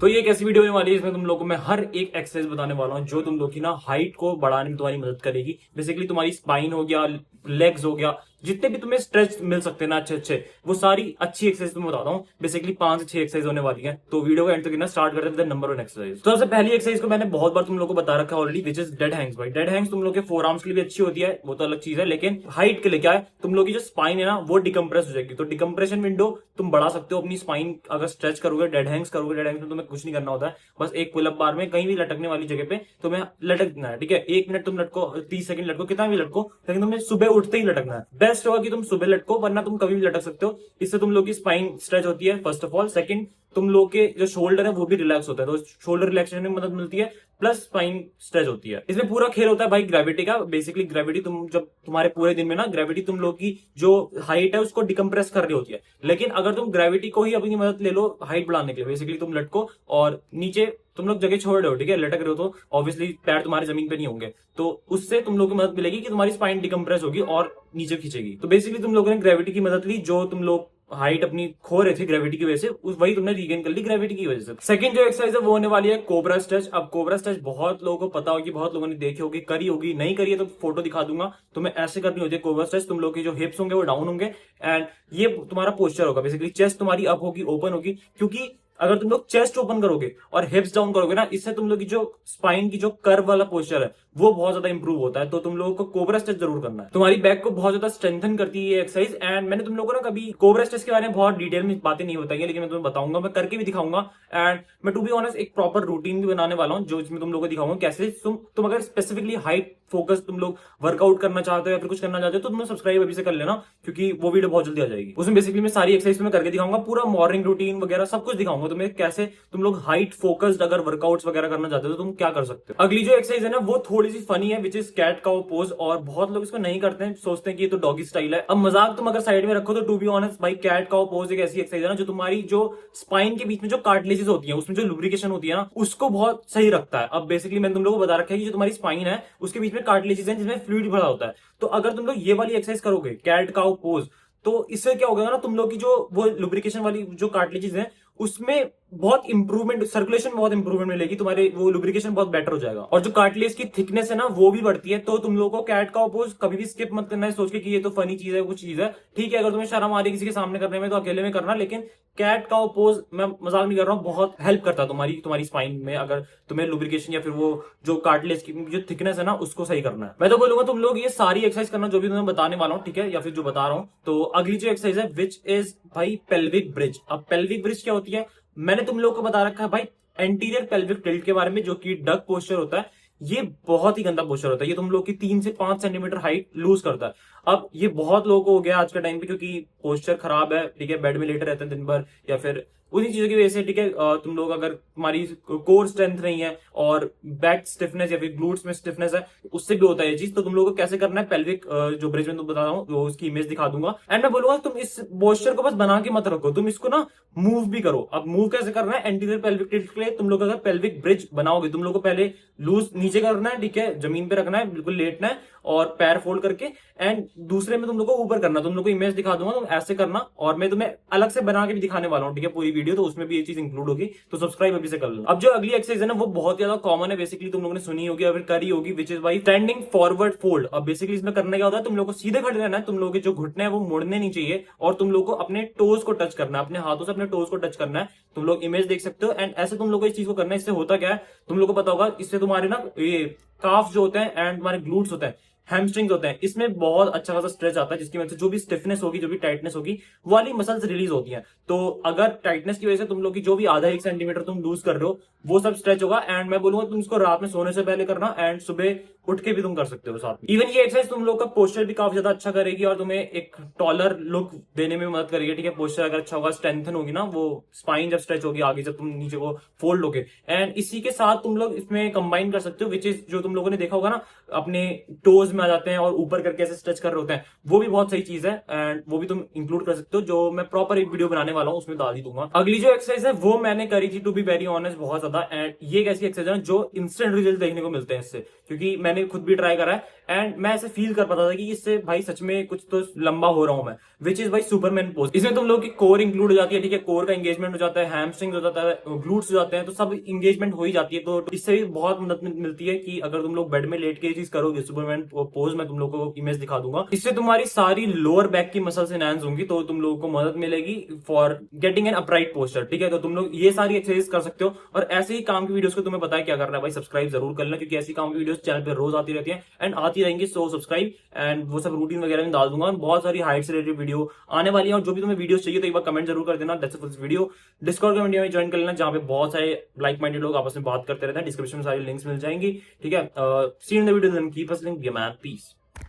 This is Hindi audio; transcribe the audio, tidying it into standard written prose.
तो ये एक ऐसी वीडियो होने वाली है इसमें तुम लोगों को मैं हर एक एक्सरसाइज बताने वाला हूँ जो तुम लोग की ना हाइट को बढ़ाने में तुम्हारी मदद करेगी। बेसिकली तुम्हारी स्पाइन हो गया, लेग्स हो गया, जितने भी तुम्हें स्ट्रेच मिल सकते हैं ना अच्छे अच्छे, वो सारी अच्छी एक्सरसाइज तुम्हें बताता हूँ। बेसिकली 5 से 6 एक्सरसाइज होने वाली है, तो वीडियो को एंड तक स्टार्ट करते हैं। नंबर 1 एक्सरसाइज, तो सबसे पहली एक्सरसाइज को मैंने बहुत बार तुम लोग को बता रखा है already, which is dead Hanks. भाई डेड हैंग्स तुम लोग के फोर आर्म्स के लिए भी अच्छी होती है, वो तो अलग चीज है, लेकिन हाइट के लिए क्या है, तुम लोग की जो स्पाइन है ना वो डिकम्प्रेस हो जाएगी। तो डिकम्प्रेशन विंडो तुम बढ़ा सकते हो अपनी स्पाइन अगर स्ट्रेच करोगे, डेड हैंग्स करोगे। डेड हैंग्स में तुम्हें कुछ नहीं करना होता है, बस एक पुल अप बार में कहीं भी लटकने वाली जगह पे तुम्हें लटकना है। ठीक है, 1 मिनट तुम लटको, 30 सेकंड लटको, कितना भी लटको, लेकिन तुम्हें सुबह उठते ही लटकना है। बेस्ट होगा कि तुम सुबह लटको, वरना तुम कभी भी लटक सकते हो। इससे तुम लोग की स्पाइन स्ट्रेच होती है फर्स्ट ऑफ ऑल। सेकंड, तुम लोग के जो शोल्डर है वो भी रिलैक्स होता है, तो शोल्डर रिलैक्सेशन में मदद मिलती है, प्लस स्पाइन स्ट्रेच होती है। इसमें पूरा खेल होता है भाई ग्रेविटी का। बेसिकली ग्रेविटी तुम जब तुम्हारे पूरे दिन में ना ग्रेविटी तुम लोग की जो हाइट है उसको डिकम्प्रेस कर रही होती है, लेकिन अगर तुम ग्रेविटी को ही अपनी मदद ले लो हाइट बढ़ाने के लिए, बेसिकली तुम लटको और नीचे तुम लोग जगह छोड़ रहे हो, ठीक है, लटक रहे हो, तो ऑब्वियसली पैर तुम्हारे जमीन पे नहीं होंगे, तो उससे तुम लोग की मदद मिलेगी कि तुम्हारी स्पाइन डिकम्प्रेस होगी और नीचे खींचेगी। तो बेसिकली तुम लोगों ने ग्रेविटी की मदद ली, जो तुम लोग हाइट अपनी खो रहे थे ग्रेविटी की वजह से, वही तुमने रीगेन कर ली ग्रेविटी की वजह से। सेकंड जो एक्सरसाइज है वो होने वाली है कोबरा स्ट्रेच। अब कोबरा स्ट्रेच बहुत लोगों को पता होगी, बहुत लोगों ने देखी होगी, करी होगी, नहीं करी है तो फोटो दिखा दूंगा। तुम्हें ऐसे करनी होती है कोबरा स्ट्रेच। तुम लोग के जो हिप्स होंगे वो डाउन होंगे एंड ये तुम्हारा पोस्चर होगा। बेसिकली चेस्ट तुम्हारी अप होगी, ओपन होगी, क्योंकि अगर तुम लोग चेस्ट ओपन करोगे और हिप्स डाउन करोगे ना, इससे तुम लोग की जो स्पाइन की जो कर्व वाला पोस्चर है वो बहुत ज्यादा इंप्रूव होता है। तो तुम लोगों को कोबरा स्ट्रेच जरूर करना है, तुम्हारी बैक को बहुत ज्यादा स्ट्रेंथन करती है ये एक्सरसाइज। एंड मैंने तुम लोगों को ना कभी कोबरा स्ट्रेच के बारे में बहुत डिटेल में बातें नहीं बताई है, लेकिन मैं तुम्हें बताऊंगा, मैं करके भी दिखाऊंगा। एंड मैं टू बी ऑनेस्ट एक प्रॉपर रूटीन भी बनाने वाला हूँ, जो इसमें तुम लोगों को दिखाऊंगा कैसे तुम अगर स्पेसिफिकली हाइट फोकस तुम लोग वर्कआउट करना चाहते हो या फिर कुछ करना चाहते हो तो तुम सब्सक्राइब अभी से कर लेना, क्योंकि वो वीडियो बहुत जल्दी आ जाएगी। उसमें बेसिकली मैं सारी एक्सरसाइज तुम्हें करके दिखाऊंगा, पूरा मॉर्निंग रूटीन वगैरह सब कुछ दिखाऊंगा तुम्हें, कैसे तुम लोग हाइट फोकस्ड अगर वर्कआउट्स वगैरह करना चाहते हो तो तुम क्या कर सकते हो। अगली जो एक्सरसाइज है ना वो थोड़ी सी फनी है, which is cat cow pose, और बहुत लोग इसको नहीं करते हैं, सोचते हैं कि ये तो डॉगी स्टाइल है। अब मजाक तुम अगर साइड में रखो तो टू बी ऑनेस्ट भाई कैट काउ पोज एक ऐसी एक्सरसाइज है ना जो तुम्हारी जो स्पाइन के बीच में जो कार्टिलेजेस होती है उसमें जो लुब्रिकेशन होती है ना उसको बहुत सही रखता है। अब बेसिकली मैंने तुम लोगों को बता रखा है कि जो तुम्हारी स्पाइन है उसके बीच में कार्टिलेजेस है जिसमें फ्लूइड भरा होता है। तो अगर तुम लोग ये वाली एक्सरसाइज करोगे कैट काउ पोज, तो इससे क्या होगा ना, तुम लोग की जो वो लुब्रिकेशन वाली जो कार्टिलेजेस हैं उसमें बहुत इंप्रूवमेंट, सर्कुलेशन में बहुत इंप्रूवमेंट मिलेगी, तुम्हारे वो लुब्रिकेशन बहुत बेटर हो जाएगा और जो कार्टिलेज की थिकनेस है ना वो भी बढ़ती है। तो तुम लोगों को कैट का पोज कभी भी स्किप मत करना है सोच के कि ये तो फनी चीज है, कुछ चीज है। ठीक है, अगर तुम्हें शर्म आ रही है किसी के सामने करने में तो अकेले में करना, लेकिन कैट का पोज मैं मजाक नहीं कर रहा हूँ, बहुत हेल्प करता है तुम्हारी स्पाइन में, अगर तुम्हें लुब्रिकेशन या फिर वो जो कार्टिलेज की जो थिकनेस है ना उसको सही करना है। मैं तो बोलूंगा तुम लोग ये सारी एक्सरसाइज करना जो भी तुम्हें बताने वाला हूँ, ठीक है, या फिर जो बता रहा हूँ। तो अगली जो एक्सरसाइज है विच इज भाई पेल्विक ब्रिज। अब पेल्विक ब्रिज क्या होती है, मैंने तुम लोगों को बता रखा है भाई एंटीरियर पेल्विक टिल्ट के बारे में, जो कि डक पोस्चर होता है। ये बहुत ही गंदा पोस्चर होता है, ये तुम लोग की 3 से 5 सेंटीमीटर हाइट लूज करता है। अब ये बहुत लोगों को हो गया आज के टाइम पे, क्योंकि पोस्चर खराब है, ठीक है, बेड में लेटे रहते हैं दिन भर, या फिर उन्हीं चीजों की वजह से, ठीक है, तुम लोग अगर तुम्हारी कोर स्ट्रेंथ नहीं है और बैक स्टिफनेस या फिर ग्लूट्स में स्टिफनेस है, उससे भी होता है ये चीज। तो तुम लोगों को कैसे करना है, पेल्विक जो ब्रिज में तुम बता रहा हूँ वो उसकी इमेज दिखा दूंगा। एंड मैं बोलूंगा तुम इस पोस्चर को बस बना के मत रखो, तुम इसको ना मूव भी करो। अब मूव कैसे करना है, एंटीरियर पेल्विक टिल्ट के लिए तुम लोग अगर पेल्विक ब्रिज बनाओगे, तुम लोग को पहले लूज नीचे करना है, ठीक है, जमीन पे रखना है, बिल्कुल लेटना है और पैर फोल्ड करके, एंड दूसरे में तुम लोग को ऊपर करना। तुम लोग को इमेज दिखा दूंगा, तुम ऐसे करना, और मैं तुम्हें अलग से बना के भी दिखाने वाला हूँ, ठीक है, पूरी वीडियो, तो उसमें भी ये चीज इंक्लूड होगी। तो सब्सक्राइब अभी से कर लो। अब जो अगली एक्सरसाइज है ना वो बहुत ज्यादा कॉमन है, बेसिकली तुम लोगों ने सुनी होगी या फिर करी होगी, which is by standing forward fold. अब बेसिकली इसमें करना क्या होता है, तुम लोग को सीधे खड़े रहना है, तुम लोगों के जो घुटने हैं वो मुड़ने नहीं चाहिए, और तुम लोग को अपने टोज को टच करना है, अपने हाथों से अपने टोज को टच करना है। तुम लोग इमेज देख सकते हो, एंड ऐसे तुम लोग को इस चीज को करना है। इससे होता क्या है तुम लोग को पता होगा, इससे तुम्हारे ना ये काफ जो होते हैं एंड तुम्हारे ग्लूट्स होते हैं, हैमस्ट्रिंग्स होते हैं, इसमें बहुत अच्छा खासा स्ट्रेच आता है, जिसकी वजह से जो भी स्टिफनेस होगी, जो भी टाइटनेस होगी, वो वाली मसल्स रिलीज होती हैं। तो अगर टाइटनेस की वजह से तुम लोग की जो भी आधा 1 सेंटीमीटर तुम लूज कर रहे हो वो सब स्ट्रेच होगा। एंड मैं बोलूंगा तुम इसको रात में सोने से पहले करना, एंड सुबह उठ के भी तुम कर सकते हो साथ में। इवन ये एक्सरसाइज तुम लोग का पोस्चर भी काफी ज्यादा अच्छा करेगी और तुम्हें एक टॉलर लुक देने में मदद करेगी, ठीक है। पोस्चर अगर अच्छा होगा, स्ट्रेंथन होगी ना वो स्पाइन, जब स्ट्रेच होगी आगे, जब तुम नीचे को फोल्ड होगे। एंड इसी के साथ तुम लोग इसमें कंबाइन कर सकते हो, विच इज जो तुम लोगों ने देखा होगा ना, अपने टोज में आ जाते हैं और ऊपर करके ऐसे स्ट्रेच कर रहे होते हैं, वो भी बहुत सही चीज है, एंड वो भी तुम इंक्लूड कर सकते हो, जो मैं प्रॉपर एक वीडियो बनाने वाला हूँ उसमें डाल ही दूंगा। अगली जो एक्सरसाइज है वो मैंने करी थी, टू बी वेरी ऑनेस्ट, बहुत ज्यादा। एंड ये एक ऐसी एक्सरसाइज है जो इंस्टेंट रिजल्ट देखने को मिलते हैं इससे, क्योंकि मैंने खुद भी ट्राई करा है। एंड मैं ऐसे फील कर पाता था कि इससे भाई सच में कुछ तो लंबा हो रहा हूं मैं, विच इज भाई सुपरमैन पोज। इसमें तुम लोग की कोर इंक्लूड हो जाती है, ठीक है, कोर का एंगेजमेंट हो जाता है, हैमस्ट्रिंग हो जाता है, ग्लूट्स हो जाते हैं, तो सब इंगेजमेंट हो ही जाती है। तो इससे भी बहुत मदद मिलती है कि अगर तुम लोग बेड में लेट के ये चीज करोगे, सुपरमैन पोज मैं तुम लोग को इमेज दिखा दूंगा, इससे तुम्हारी सारी लोअर बैक की मसल्स एनहांस होंगी, तो तुम लोगों को मदद मिलेगी for getting an upright posture, ठीक है। तो तुम लोग ये सारी एक्सरसाइज कर सकते हो। और ऐसे ही काम की वीडियोस को तुम्हें पता है क्या करना है भाई, सब्सक्राइब जरूर कर लेना, क्योंकि ऐसी काम की वीडियोस चैनल पे रोज आती रहती है एंड आती रहेंगी। सो सब्सक्राइब, एंड वो सब रूटीन वगैरह में डाल दूंगा, बहुत सारी हाइट से रिलेटेड वीडियो आने वाली है। और जो भी तुम्हें वीडियोस चाहिए तो एक बार कमेंट जरूर कर देना। That's it for this video. Discord community में ज्वाइन कर लेना, जहां पे बहुत सारे लाइक माइंडेड लोग आपस में बात करते रहते हैं। डिस्क्रिप्शन में सारी लिंक्स मिल जाएंगी, ठीक है। See in the video, then keep us link, man, piece.